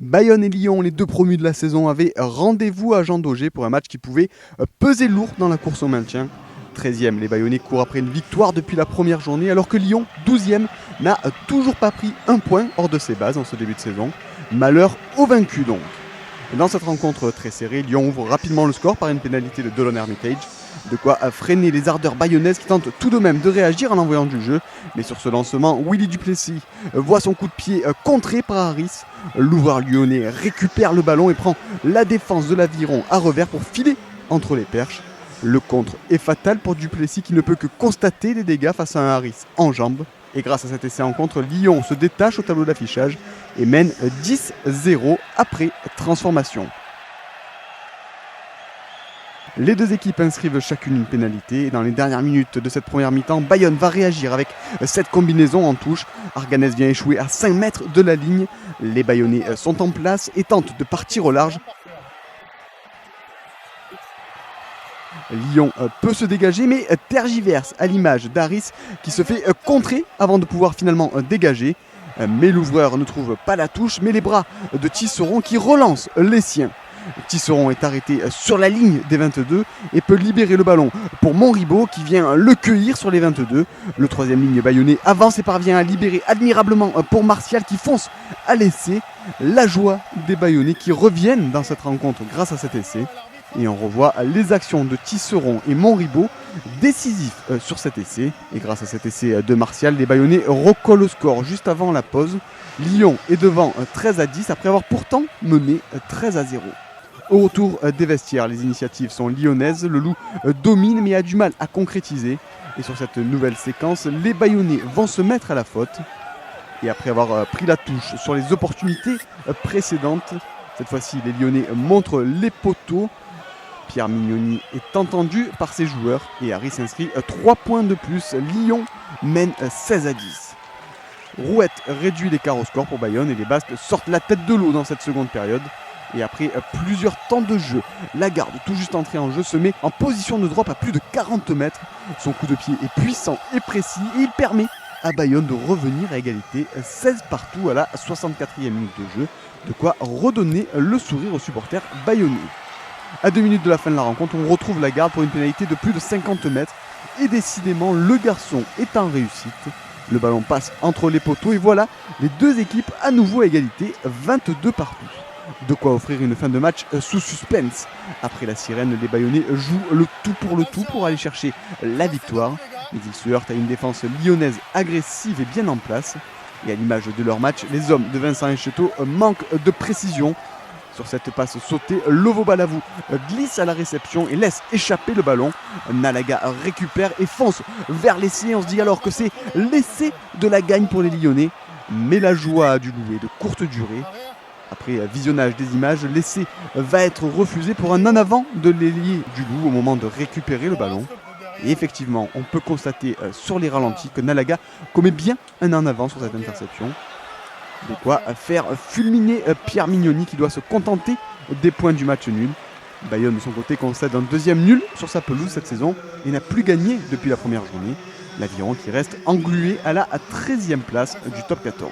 Bayonne et Lyon, les deux promus de la saison, avaient rendez-vous à Jean Daugé pour un match qui pouvait peser lourd dans la course au maintien. 13e, les Bayonnais courent après une victoire depuis la première journée, alors que Lyon, 12e, n'a toujours pas pris un point hors de ses bases en ce début de saison. Malheur aux vaincus donc. Et dans cette rencontre très serrée, Lyon ouvre rapidement le score par une pénalité de Delon Hermitage. De quoi freiner les ardeurs bayonnaises qui tentent tout de même de réagir en envoyant du jeu. Mais sur ce lancement, Willy Duplessis voit son coup de pied contré par Harris. L'ouvreur lyonnais récupère le ballon et prend la défense de l'Aviron à revers pour filer entre les perches. Le contre est fatal pour Duplessis qui ne peut que constater les dégâts face à un Harris en jambes. Et grâce à cet essai en contre, Lyon se détache au tableau d'affichage et mène 10-0 après transformation. Les deux équipes inscrivent chacune une pénalité et dans les dernières minutes de cette première mi-temps, Bayonne va réagir avec cette combinaison en touche. Arganès vient échouer à 5 mètres de la ligne. Les Bayonnais sont en place et tentent de partir au large. Lyon peut se dégager mais tergiverse à l'image d'Harris qui se fait contrer avant de pouvoir finalement dégager. Mais l'ouvreur ne trouve pas la touche, mais les bras de Tisserand qui relance les siens. Tisserand est arrêté sur la ligne des 22 et peut libérer le ballon pour Monribaud qui vient le cueillir sur les 22. Le troisième ligne bayonnais avance et parvient à libérer admirablement pour Martial qui fonce à l'essai. La joie des Bayonnais qui reviennent dans cette rencontre grâce à cet essai. Et on revoit les actions de Tisserand et Monribaud décisifs sur cet essai. Et grâce à cet essai de Martial, les Bayonnais recollent au score juste avant la pause. Lyon est devant 13-10 après avoir pourtant mené 13-0. Au retour des vestiaires, les initiatives sont lyonnaises. Le Loup domine mais a du mal à concrétiser. Et sur cette nouvelle séquence, les Bayonnais vont se mettre à la faute. Et après avoir pris la touche sur les opportunités précédentes, cette fois-ci les Lyonnais montrent les poteaux. Pierre Mignoni est entendu par ses joueurs et Harris inscrit 3 points de plus. Lyon mène 16-10. Rouette réduit l'écart au score pour Bayonne et les Basques sortent la tête de l'eau dans cette seconde période. Et après plusieurs temps de jeu, Lagarde, tout juste entré en jeu, se met en position de drop à plus de 40 mètres. Son coup de pied est puissant et précis et il permet à Bayonne de revenir à égalité 16 partout à la 64e minute de jeu. De quoi redonner le sourire aux supporters bayonnais. À 2 minutes de la fin de la rencontre, on retrouve Lagarde pour une pénalité de plus de 50 mètres. Et décidément, le garçon est en réussite. Le ballon passe entre les poteaux et voilà les deux équipes à nouveau à égalité, 22 partout. De quoi offrir une fin de match sous suspense. Après la sirène, les Bayonnais jouent le tout pour aller chercher la victoire. Mais ils se heurtent à une défense lyonnaise agressive et bien en place. Et à l'image de leur match, les hommes de Vincent Etcheto manquent de précision. Sur cette passe sautée, Lovo Balavou glisse à la réception et laisse échapper le ballon. Nalaga récupère et fonce vers l'essai. On se dit alors que c'est l'essai de la gagne pour les Lyonnais. Mais la joie du Loup est de courte durée. Après visionnage des images, l'essai va être refusé pour un en avant de l'ailier du Loup au moment de récupérer le ballon. Et effectivement, on peut constater sur les ralentis que Nalaga commet bien un en avant sur cette interception. De quoi faire fulminer Pierre Mignoni qui doit se contenter des points du match nul. Bayonne de son côté concède un deuxième nul sur sa pelouse cette saison et n'a plus gagné depuis la première journée. L'Aviron qui reste englué à la 13e place du top 14.